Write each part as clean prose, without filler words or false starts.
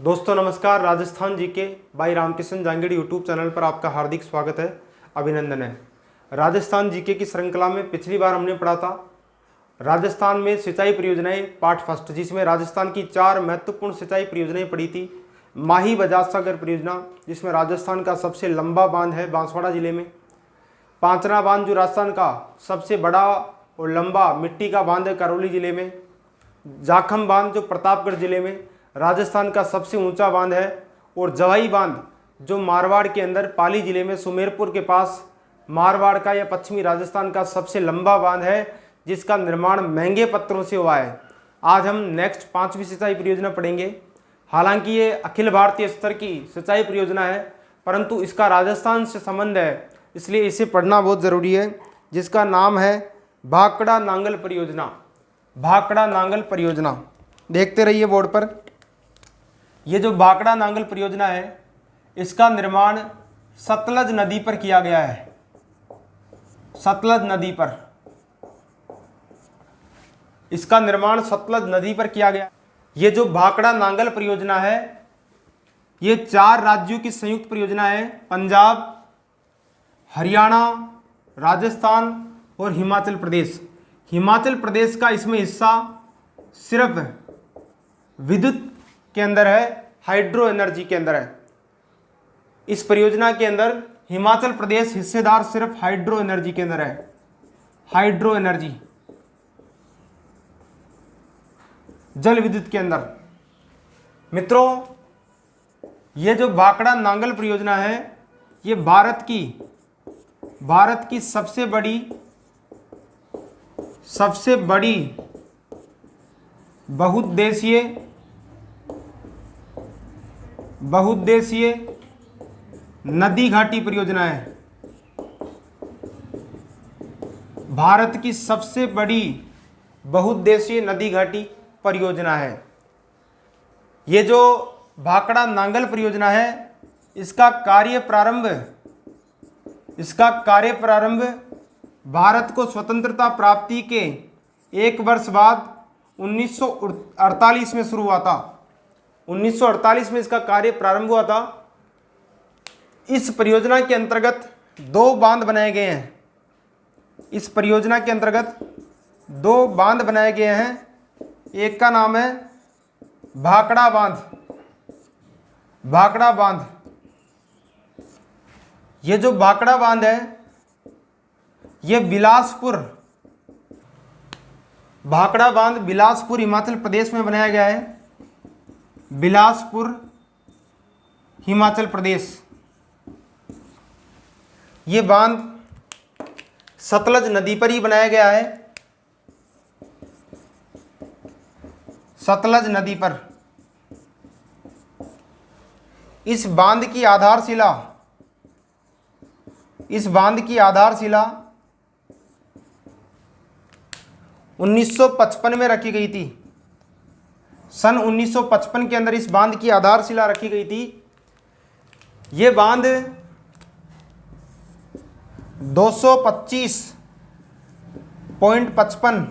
दोस्तों नमस्कार। Rajasthan GK by Ramkishan Jangid YouTube channel पर आपका हार्दिक स्वागत है, अभिनंदन है। राजस्थान जीके की श्रृंखला में पिछली बार हमने पढ़ा था राजस्थान में सिंचाई परियोजनाएं पार्ट फर्स्ट, जिसमें राजस्थान की 4 महत्वपूर्ण सिंचाई परियोजनाएं पड़ी थी। माही बजाज सागर परियोजना, जिसमें राजस्थान का सबसे लंबा बांध है बांसवाड़ा जिले में। पांचना बांध जो राजस्थान का सबसे बड़ा और लंबा मिट्टी का बांध है करौली जिले में। जाखम बांध जो प्रतापगढ़ जिले में राजस्थान का सबसे ऊंचा बांध है। और जवाई बांध जो मारवाड़ के अंदर पाली जिले में सुमेरपुर के पास मारवाड़ का या पश्चिमी राजस्थान का सबसे लंबा बांध है, जिसका निर्माण महंगे पत्थरों से हुआ है। आज हम नेक्स्ट 5वीं सिंचाई परियोजना पढ़ेंगे। हालांकि ये अखिल भारतीय स्तर की सिंचाई परियोजना है, परंतु इसका राजस्थान से संबंध है, इसलिए इसे पढ़ना बहुत ज़रूरी है, जिसका नाम है भाखड़ा नांगल परियोजना। भाखड़ा नांगल परियोजना देखते रहिए बोर्ड पर। ये जो भाखड़ा नांगल परियोजना है, इसका निर्माण सतलज नदी पर किया गया है। सतलज नदी पर इसका निर्माण सतलज नदी पर किया गया। ये जो भाखड़ा नांगल परियोजना है, ये 4 राज्यों की संयुक्त परियोजना है। पंजाब, हरियाणा, राजस्थान और हिमाचल प्रदेश। हिमाचल प्रदेश का इसमें हिस्सा सिर्फ विद्युत के अंदर है, हाइड्रो एनर्जी के अंदर है। इस परियोजना के अंदर हिमाचल प्रदेश हिस्सेदार सिर्फ हाइड्रो एनर्जी के अंदर है। हाइड्रो एनर्जी, जल विद्युत के अंदर। मित्रों, ये जो भाखड़ा नांगल परियोजना है, ये भारत की सबसे बड़ी बहुउद्देशीय नदी घाटी परियोजना है। भारत की सबसे बड़ी बहुउद्देशीय नदी घाटी परियोजना है। ये जो भाखड़ा नांगल परियोजना है, इसका कार्य प्रारंभ भारत को स्वतंत्रता प्राप्ति के 1 वर्ष बाद 1948 में शुरू हुआ था। 1948 में इसका कार्य प्रारंभ हुआ था। इस परियोजना के अंतर्गत 2 बांध बनाए गए हैं। इस परियोजना के अंतर्गत 2 बांध बनाए गए हैं। एक का नाम है भाखड़ा बांध। भाखड़ा बांध, ये जो भाखड़ा बांध है, ये भाखड़ा बांध बिलासपुर हिमाचल प्रदेश में बनाया गया है। बिलासपुर हिमाचल प्रदेश। ये बांध सतलज नदी पर ही बनाया गया है। सतलज नदी पर। इस बांध की आधारशिला 1955 में रखी गई थी। सन 1955 के अंदर इस बांध की आधारशिला रखी गई थी। ये बांध 225.55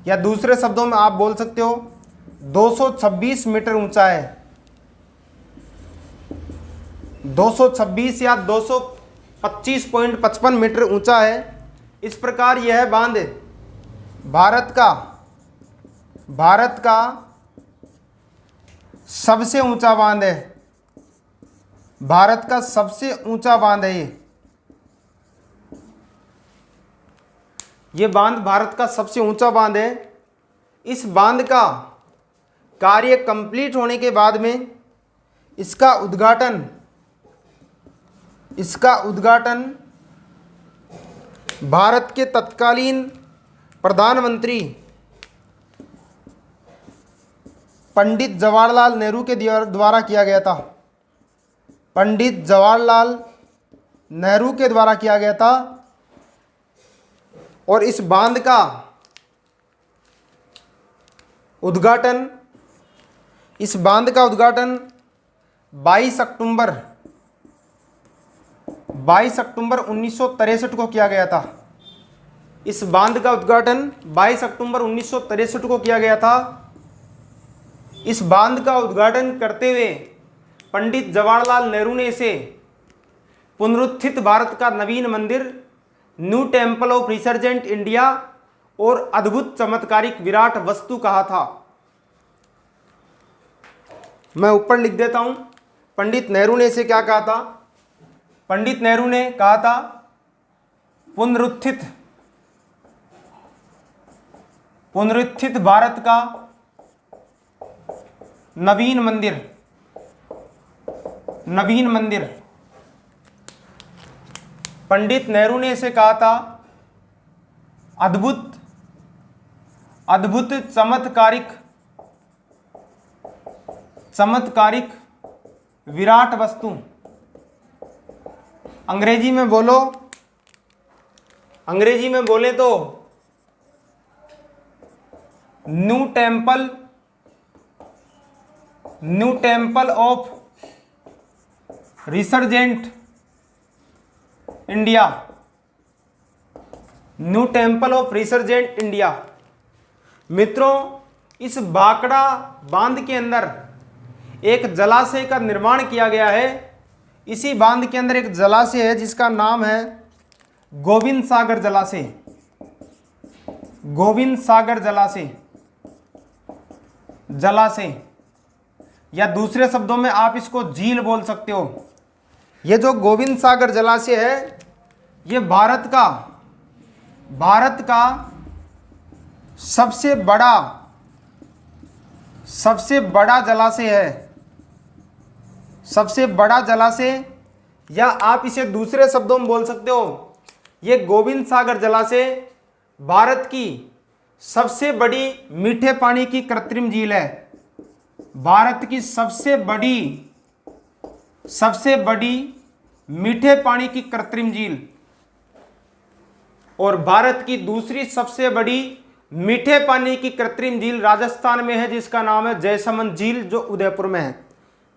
या दूसरे शब्दों में आप बोल सकते हो 226 मीटर ऊंचा है। 226 या 225.55 मीटर ऊंचा है। इस प्रकार यह बांध भारत का सबसे ऊंचा बांध है। भारत का सबसे ऊंचा बांध है। ये बांध भारत का सबसे ऊंचा बांध है। इस बांध का कार्य कंप्लीट होने के बाद में इसका उद्घाटन भारत के तत्कालीन प्रधानमंत्री पंडित जवाहरलाल नेहरू के द्वारा किया गया था। पंडित जवाहरलाल नेहरू के द्वारा किया गया था। और इस बांध का उद्घाटन 22 अक्टूबर 1963 को किया गया था। इस बांध का उद्घाटन 22 अक्टूबर 1963 को किया गया था। इस बांध का उद्घाटन करते हुए पंडित जवाहरलाल नेहरू ने इसे पुनरुत्थित भारत का नवीन मंदिर, new temple of resurgent India और अद्भुत चमत्कारिक विराट वस्तु कहा था। मैं ऊपर लिख देता हूं, पंडित नेहरू ने इसे क्या कहा था? पंडित नेहरू ने कहा था पुनरुत्थित भारत का नवीन मंदिर। पंडित नेहरू ने इसे कहा था अद्भुत चमत्कारिक विराट वस्तु। अंग्रेजी में बोले तो new temple of resurgent India, new temple of resurgent India. मित्रों, इस भाखड़ा बांध के अंदर एक जलाशय का निर्माण किया गया है। इसी बांध के अंदर एक जलाशय है जिसका नाम है गोविंद सागर जलाशय, या दूसरे शब्दों में आप इसको झील बोल सकते हो। ये जो गोविंद सागर जलाशय है, ये भारत का सबसे बड़ा जलाशय है। सबसे बड़ा जलाशय, या आप इसे दूसरे शब्दों में बोल सकते हो, ये गोविंद सागर जलाशय भारत की सबसे बड़ी मीठे पानी की कृत्रिम झील है। भारत की सबसे बड़ी मीठे पानी की कृत्रिम झील, और भारत की दूसरी सबसे बड़ी मीठे पानी की कृत्रिम झील राजस्थान में है जिसका नाम है जयसमंद झील, जो उदयपुर में है।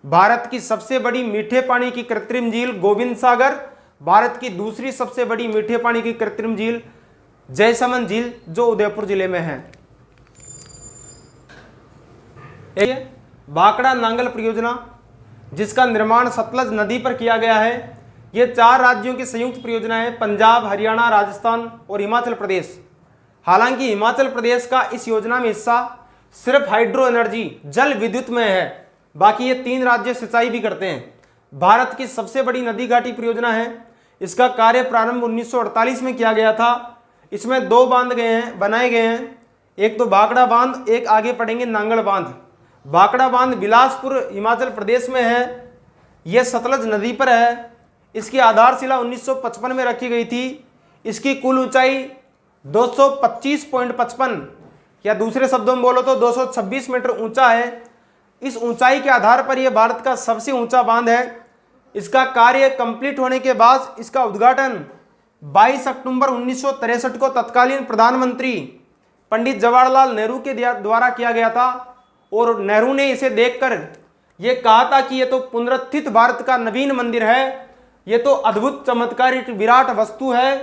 भारत की सबसे बड़ी मीठे पानी की कृत्रिम झील गोविंद सागर, भारत की दूसरी सबसे बड़ी मीठे पानी की कृत्रिम झील जयसमंद झील, जो उदयपुर जिले में है। भाखड़ा नांगल परियोजना, जिसका निर्माण सतलज नदी पर किया गया है, ये 4 राज्यों की संयुक्त परियोजना है, पंजाब, हरियाणा, राजस्थान और हिमाचल प्रदेश। हालांकि हिमाचल प्रदेश का इस योजना में हिस्सा सिर्फ हाइड्रो एनर्जी, जल विद्युत में है, बाकी ये 3 राज्य सिंचाई भी करते हैं। भारत की सबसे बड़ी नदी घाटी परियोजना है। इसका कार्य प्रारंभ 1948 में किया गया था। इसमें 2 बांध बनाए गए हैं, एक तो भाखड़ा बांध, एक आगे पढ़ेंगे नांगल बांध। भाखड़ा बांध बिलासपुर हिमाचल प्रदेश में है, यह सतलज नदी पर है। इसकी आधारशिला 1955 में रखी गई थी। इसकी कुल ऊंचाई 225.55 या दूसरे शब्दों में बोलो तो 226 मीटर ऊंचा है। इस ऊंचाई के आधार पर यह भारत का सबसे ऊंचा बांध है। इसका कार्य कंप्लीट होने के बाद इसका उद्घाटन 22 अक्टूबर 1963 को तत्कालीन प्रधानमंत्री पंडित जवाहरलाल नेहरू के द्वारा किया गया था, और नेहरू ने इसे देखकर यह कहा था कि यह तो पुनरुत्थित भारत का नवीन मंदिर है, यह तो अद्भुत चमत्कारिक विराट वस्तु है,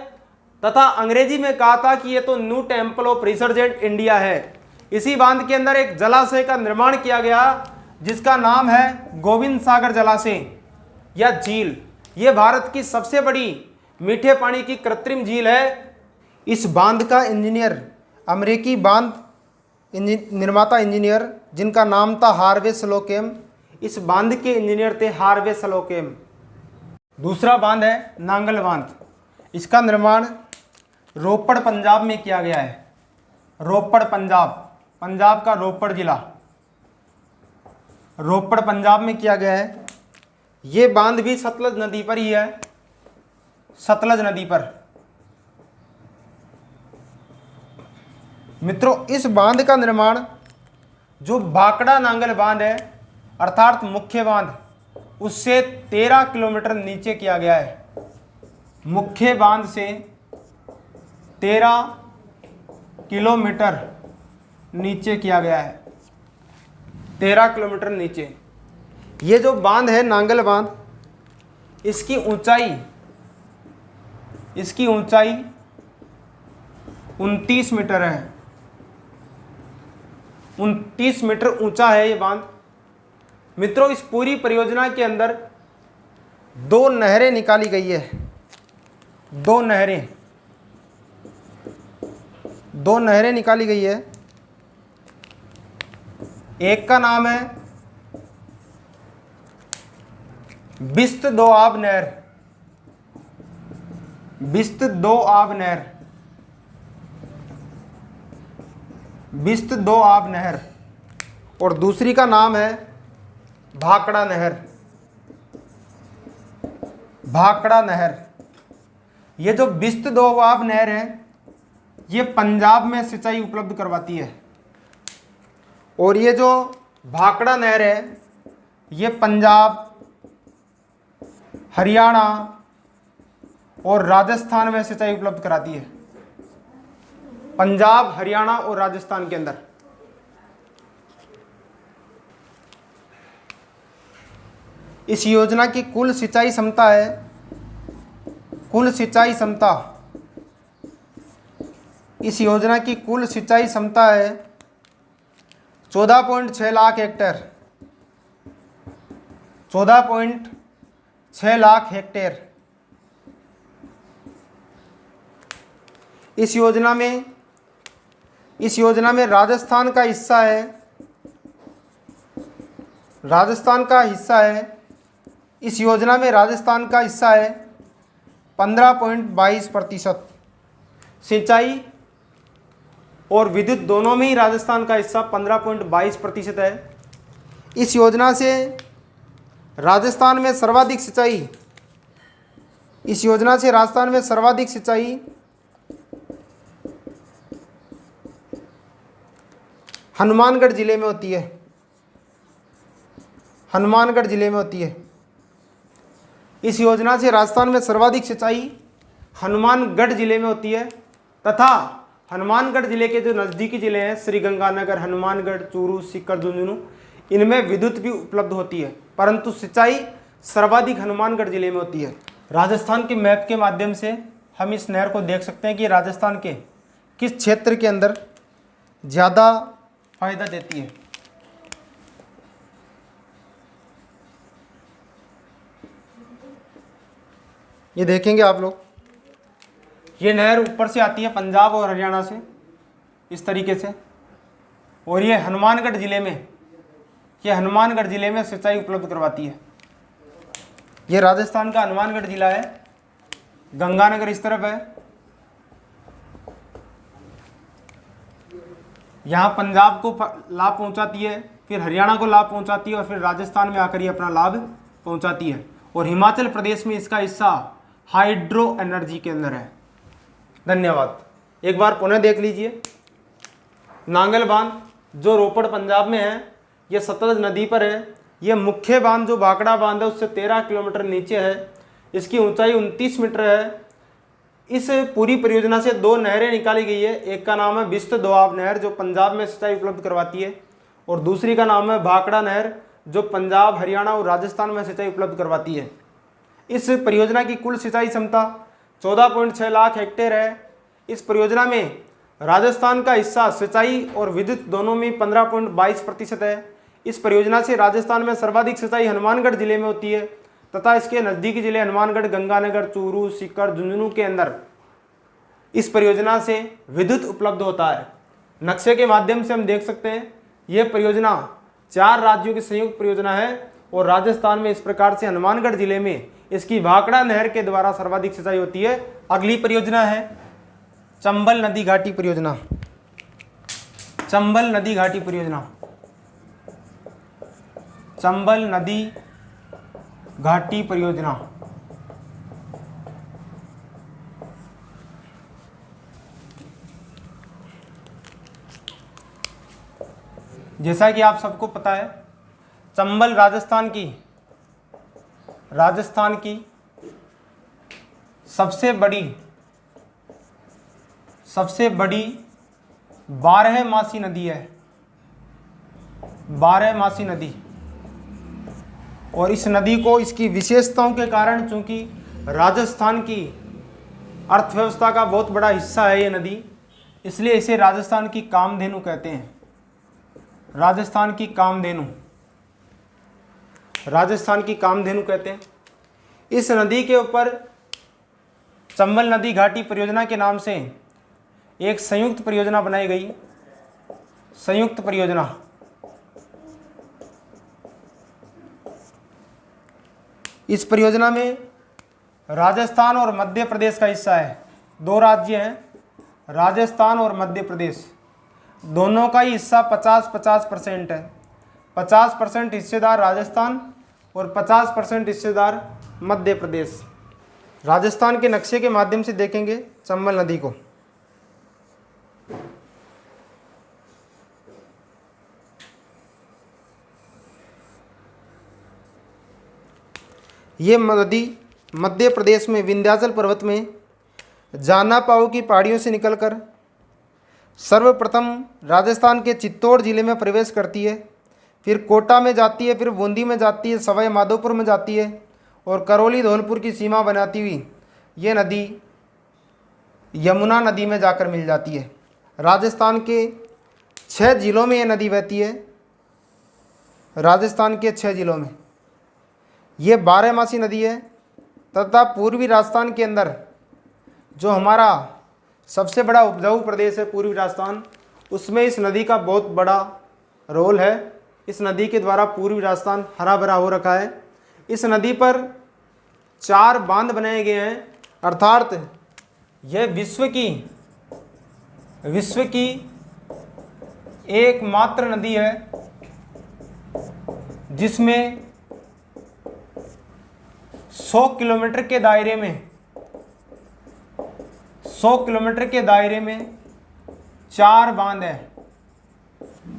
तथा अंग्रेजी में कहा था कि यह तो new temple of resurgent India है। इसी बांध के अंदर एक जलाशय का निर्माण किया गया जिसका नाम है गोविंद सागर जलाशय या झील। यह भारत की सबसे बड़ी मीठे पानी की कृत्रिम झील है। इस बांध का इंजीनियर, अमेरिकी बांध निर्माता इंजीनियर जिनका नाम था हार्वे स्लोकेम, इस बांध के इंजीनियर थे हार्वे स्लोकेम। दूसरा बांध है नांगल बांध। इसका निर्माण रोपड़ पंजाब में किया गया है। रोपड़ पंजाब का रोपड़ जिला, रोपड़ पंजाब में किया गया है। ये बांध भी सतलज नदी पर ही है, सतलज नदी पर। मित्रों, इस बांध का निर्माण जो भाखड़ा नांगल बांध है अर्थात मुख्य बांध, उससे 13 किलोमीटर नीचे किया गया है। मुख्य बांध से 13 किलोमीटर नीचे किया गया है, 13 किलोमीटर नीचे। ये जो बांध है नांगल बांध, इसकी ऊंचाई 29 मीटर है। 29 मीटर ऊंचा है ये बांध। मित्रों, इस पूरी परियोजना के अंदर 2 नहरें निकाली गई है। 2 नहरें निकाली गई है। एक का नाम है बिस्त दोआब नहर, बिस्त दोआब नहर, बिस्त दोआब नहर, और दूसरी का नाम है भाखड़ा नहर, भाखड़ा नहर। ये जो बिस्त दोआब नहर है ये पंजाब में सिंचाई उपलब्ध करवाती है, और ये जो भाखड़ा नहर है ये पंजाब, हरियाणा और राजस्थान में सिंचाई उपलब्ध कराती है। पंजाब, हरियाणा और राजस्थान के अंदर। इस योजना की कुल सिंचाई क्षमता है, कुल सिंचाई क्षमता, इस योजना की कुल सिंचाई क्षमता है 14.6 लाख हेक्टेयर, 14.6 लाख हेक्टेयर। इस योजना में राजस्थान का हिस्सा है, राजस्थान का हिस्सा है, इस योजना में राजस्थान का हिस्सा है 15.22%। सिंचाई और विद्युत दोनों में ही राजस्थान का हिस्सा 15.22% है। इस योजना से राजस्थान में सर्वाधिक सिंचाई, इस योजना से राजस्थान में सर्वाधिक सिंचाई हनुमानगढ़ जिले में होती है, हनुमानगढ़ जिले में होती है। इस योजना से राजस्थान में सर्वाधिक सिंचाई हनुमानगढ़ जिले में होती है, तथा हनुमानगढ़ जिले के जो नज़दीकी जिले हैं श्रीगंगानगर, हनुमानगढ़, चूरू, सीकर, झुंझुनू, इनमें विद्युत भी उपलब्ध होती है, परंतु सिंचाई सर्वाधिक हनुमानगढ़ जिले में होती है। राजस्थान के मैप के माध्यम से हम इस नहर को देख सकते हैं कि राजस्थान के किस क्षेत्र के अंदर ज़्यादा फायदा देती है। ये देखेंगे आप लोग, ये नहर ऊपर से आती है पंजाब और हरियाणा से इस तरीके से, और ये हनुमानगढ़ जिले में, ये हनुमानगढ़ जिले में सिंचाई उपलब्ध करवाती है। ये राजस्थान का हनुमानगढ़ जिला है, गंगानगर इस तरफ है, यहाँ पंजाब को लाभ पहुँचाती है, फिर हरियाणा को लाभ पहुँचाती है, और फिर राजस्थान में आकर ये अपना लाभ पहुँचाती है, और हिमाचल प्रदेश में इसका हिस्सा हाइड्रो एनर्जी के अंदर है। धन्यवाद। एक बार पुनः देख लीजिए, नांगल बांध जो रोपड़ पंजाब में है, ये सतलज नदी पर है। ये मुख्य बांध जो भाखड़ा बांध है उससे 13 किलोमीटर नीचे है, इसकी ऊंचाई 29 मीटर है। इस पूरी परियोजना से 2 नहरें निकाली गई है, एक का नाम है बिस्त दोआब नहर जो पंजाब में सिंचाई उपलब्ध करवाती है, और दूसरी का नाम है भाखड़ा नहर जो पंजाब, हरियाणा और राजस्थान में सिंचाई उपलब्ध करवाती है। इस परियोजना की कुल सिंचाई क्षमता 14.6 लाख हेक्टेयर है। इस परियोजना में राजस्थान का हिस्सा सिंचाई और विद्युत दोनों में 15.22% है। इस परियोजना से राजस्थान में सर्वाधिक सिंचाई हनुमानगढ़ जिले में होती है, तथा इसके नज़दीकी जिले हनुमानगढ़, गंगानगर, चूरू, सीकर, झुंझुनू के अंदर इस परियोजना से विद्युत उपलब्ध होता है। नक्शे के माध्यम से हम देख सकते हैं यह परियोजना 4 राज्यों की संयुक्त परियोजना है, और राजस्थान में इस प्रकार से हनुमानगढ़ जिले में इसकी भाखड़ा नहर के द्वारा सर्वाधिक सिंचाई होती है। अगली परियोजना है चंबल नदी घाटी परियोजना, चंबल नदी घाटी परियोजना, चंबल नदी घाटी परियोजना। जैसा कि आप सबको पता है, चंबल राजस्थान की सबसे बड़ी 12मासी नदी है, 12मासी नदी। और इस नदी को इसकी विशेषताओं के कारण, चूंकि राजस्थान की अर्थव्यवस्था का बहुत बड़ा हिस्सा है ये नदी, इसलिए इसे राजस्थान की कामधेनु कहते हैं। राजस्थान की कामधेनु, राजस्थान की कामधेनु कहते हैं। इस नदी के ऊपर चंबल नदी घाटी परियोजना के नाम से एक संयुक्त परियोजना बनाई गई, संयुक्त परियोजना। इस परियोजना में राजस्थान और मध्य प्रदेश का हिस्सा है। दो राज्य हैं, राजस्थान और मध्य प्रदेश, दोनों का ही हिस्सा 50-50% है। 50% हिस्सेदार राजस्थान और 50% हिस्सेदार मध्य प्रदेश। राजस्थान के नक्शे के माध्यम से देखेंगे चंबल नदी को। ये नदी मध्य प्रदेश में विंध्याचल पर्वत में जाना पाओ की पहाड़ियों से निकलकर सर्वप्रथम राजस्थान के चित्तौड़ जिले में प्रवेश करती है, फिर कोटा में जाती है, फिर बूंदी में जाती है, सवाई माधोपुर में जाती है और करौली धौलपुर की सीमा बनाती हुई ये नदी यमुना नदी में जाकर मिल जाती है। राजस्थान के 6 जिलों में ये नदी बहती है। राजस्थान के 6 जिलों में ये 12मासी नदी है तथा पूर्वी राजस्थान के अंदर जो हमारा सबसे बड़ा उपजाऊ प्रदेश है पूर्वी राजस्थान, उसमें इस नदी का बहुत बड़ा रोल है। इस नदी के द्वारा पूर्वी राजस्थान हरा भरा हो रखा है। इस नदी पर 4 बांध बनाए गए हैं, अर्थात यह विश्व की एकमात्र नदी है जिसमें 100 किलोमीटर के दायरे में 4 बांध है।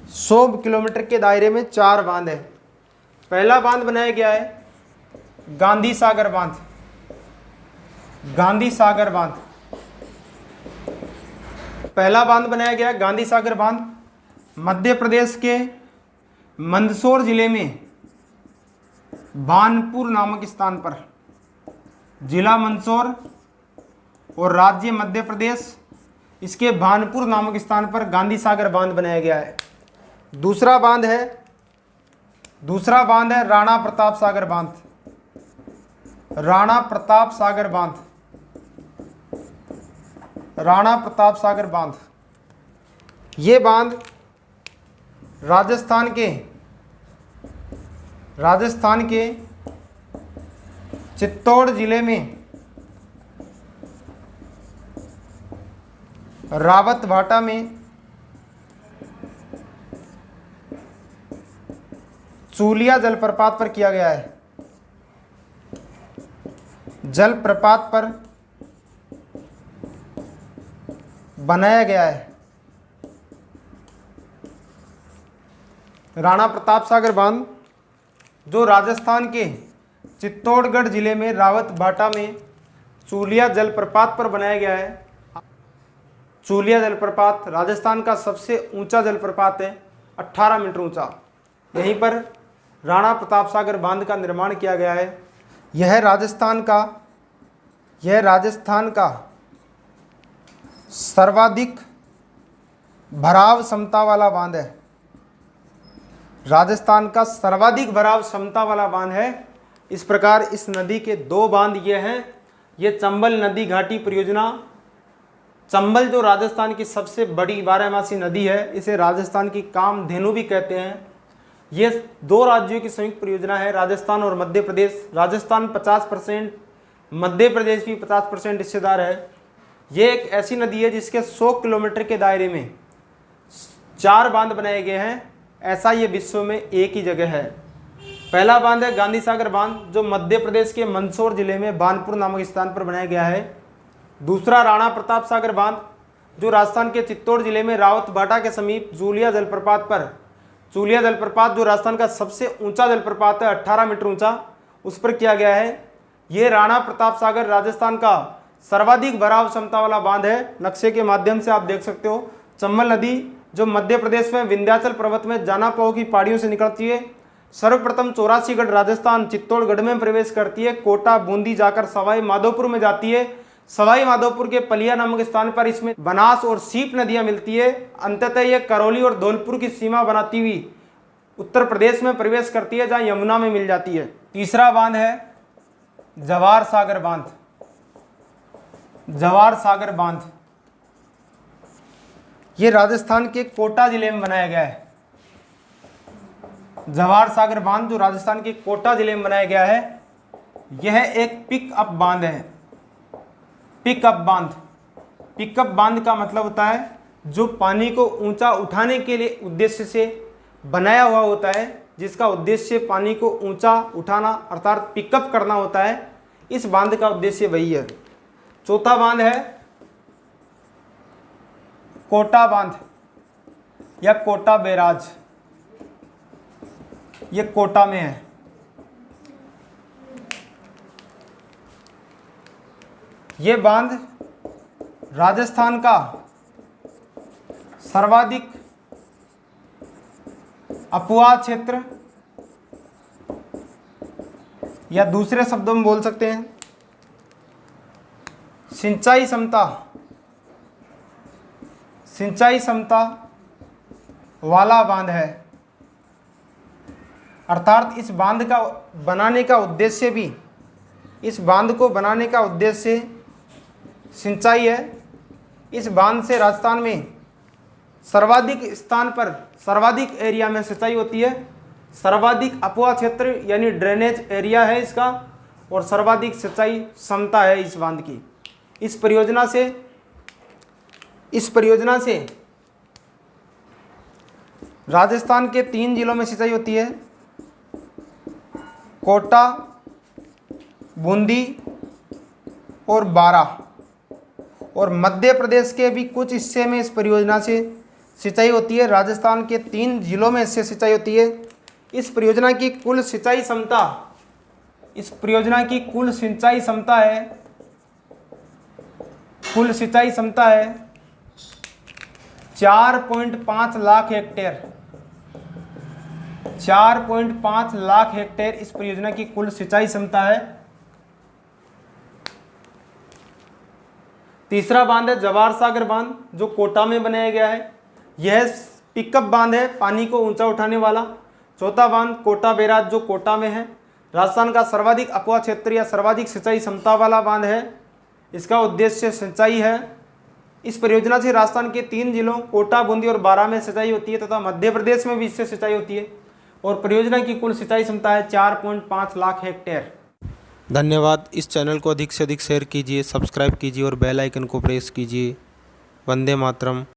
100 किलोमीटर के दायरे में 4 बांध है। पहला बांध बनाया गया है गांधी सागर बांध। गांधी सागर बांध, पहला बांध बनाया गया गांधी सागर बांध मध्य प्रदेश के मंदसौर जिले में भानपुर नामक स्थान पर, जिला मंदसौर और राज्य मध्य प्रदेश, इसके भानपुर नामक स्थान पर गांधी सागर बांध बनाया गया है। दूसरा बांध है राणा प्रताप सागर बांध। राणा प्रताप सागर बांध, राणा प्रताप सागर बांध, ये बांध राजस्थान के चित्तौड़ जिले में रावत भाटा में चूलिया जलप्रपात पर किया गया है। जलप्रपात पर बनाया गया है। राणा प्रताप सागर बांध जो राजस्थान के चित्तौड़गढ़ जिले में रावत भाटा में चूलिया जलप्रपात पर बनाया गया है। चूलिया जलप्रपात राजस्थान का सबसे ऊंचा जलप्रपात है, 18 मीटर ऊंचा। यहीं पर राणा प्रताप सागर बांध का निर्माण किया गया है। यह राजस्थान का सर्वाधिक भराव क्षमता वाला बांध है। राजस्थान का सर्वाधिक भराव क्षमता वाला बांध है। इस प्रकार इस नदी के 2 बांध ये हैं। ये चंबल नदी घाटी परियोजना, चंबल जो राजस्थान की सबसे बड़ी 12मासी नदी है, इसे राजस्थान की कामधेनु भी कहते हैं। ये 2 राज्यों की संयुक्त परियोजना है, राजस्थान और मध्य प्रदेश। राजस्थान 50%, मध्य प्रदेश भी 50% हिस्सेदार है। ये एक ऐसी नदी है जिसके 100 किलोमीटर के दायरे में 4 बांध बनाए गए हैं। ऐसा ये विश्व में एक ही जगह है। पहला बांध है गांधी सागर बांध जो मध्य प्रदेश के मंदसौर जिले में भानपुर नामक स्थान पर बनाया गया है। दूसरा राणा प्रताप सागर बांध जो राजस्थान के चित्तौड़ जिले में रावत भाटा के समीप चूलिया जलप्रपात पर, चूलिया जलप्रपात जो राजस्थान का सबसे ऊंचा जलप्रपात है, 18 मीटर ऊंचा, उस पर किया गया है। ये राणा प्रताप सागर राजस्थान का सर्वाधिक भराव क्षमता वाला बांध है। नक्शे के माध्यम से आप देख सकते हो। चंबल नदी जो मध्य प्रदेश में विंध्याचल पर्वत में जाना पाओ की पहाड़ियों से निकलती है, सर्वप्रथम 84गढ़ राजस्थान चित्तौड़गढ़ में प्रवेश करती है, कोटा बूंदी जाकर सवाई माधोपुर में जाती है, सवाई माधोपुर के पलिया नामक स्थान पर इसमें बनास और सीप नदियां मिलती है। अंततः यह करौली और धौलपुर की सीमा बनाती हुई उत्तर प्रदेश में प्रवेश करती है, जहां यमुना में मिल जाती है। तीसरा बांध है जवाहर सागर बांध। जवाहर सागर बांध ये राजस्थान के कोटा जिले में बनाया गया है। जवाहर सागर बांध जो राजस्थान के कोटा जिले में बनाया गया है, यह एक पिकअप बांध है। पिकअप बांध, पिकअप बांध का मतलब होता है जो पानी को ऊंचा उठाने के लिए उद्देश्य से बनाया हुआ होता है, जिसका उद्देश्य पानी को ऊंचा उठाना अर्थात पिकअप करना होता है। इस बांध का उद्देश्य वही है। चौथा बांध है कोटा बांध या कोटा बैराज। ये कोटा में है। ये बांध राजस्थान का सर्वाधिक अपवाह क्षेत्र या दूसरे शब्दों में बोल सकते हैं सिंचाई क्षमता वाला बांध है। अर्थात इस बांध का बनाने का उद्देश्य भी, इस बांध को बनाने का उद्देश्य सिंचाई है। इस बांध से राजस्थान में सर्वाधिक स्थान पर, सर्वाधिक एरिया में सिंचाई होती है। सर्वाधिक अपवाह क्षेत्र यानी ड्रेनेज एरिया है इसका, और सर्वाधिक सिंचाई क्षमता है इस बांध की। इस परियोजना से राजस्थान के 3 जिलों में सिंचाई होती है, कोटा, बूंदी और बारां, और मध्य प्रदेश के भी कुछ हिस्से में इस परियोजना से सिंचाई होती है। राजस्थान के 3 जिलों में इससे सिंचाई होती है। इस परियोजना की कुल सिंचाई क्षमता, इस परियोजना की कुल सिंचाई क्षमता है 4.5 लाख हेक्टेयर। 4.5 लाख हेक्टेयर इस परियोजना की कुल सिंचाई क्षमता है। तीसरा बांध है जवाहर सागर बांध जो कोटा में बनाया गया है। यह पिकअप बांध है, पानी को ऊंचा उठाने वाला। चौथा बांध कोटा बैराज जो कोटा में है, राजस्थान का सर्वाधिक अपवाह क्षेत्र या सर्वाधिक सिंचाई क्षमता वाला बांध है। इसका उद्देश्य सिंचाई है। इस परियोजना से राजस्थान के 3 जिलों कोटा, बूंदी और बारां में सिंचाई होती है तथा मध्य प्रदेश में भी इससे सिंचाई होती है, और परियोजना की कुल सिंचाई क्षमता है 4.5 लाख हेक्टेयर। धन्यवाद। इस चैनल को अधिक से अधिक शेयर कीजिए, सब्सक्राइब कीजिए और बेल आइकन को प्रेस कीजिए। वंदे मातरम।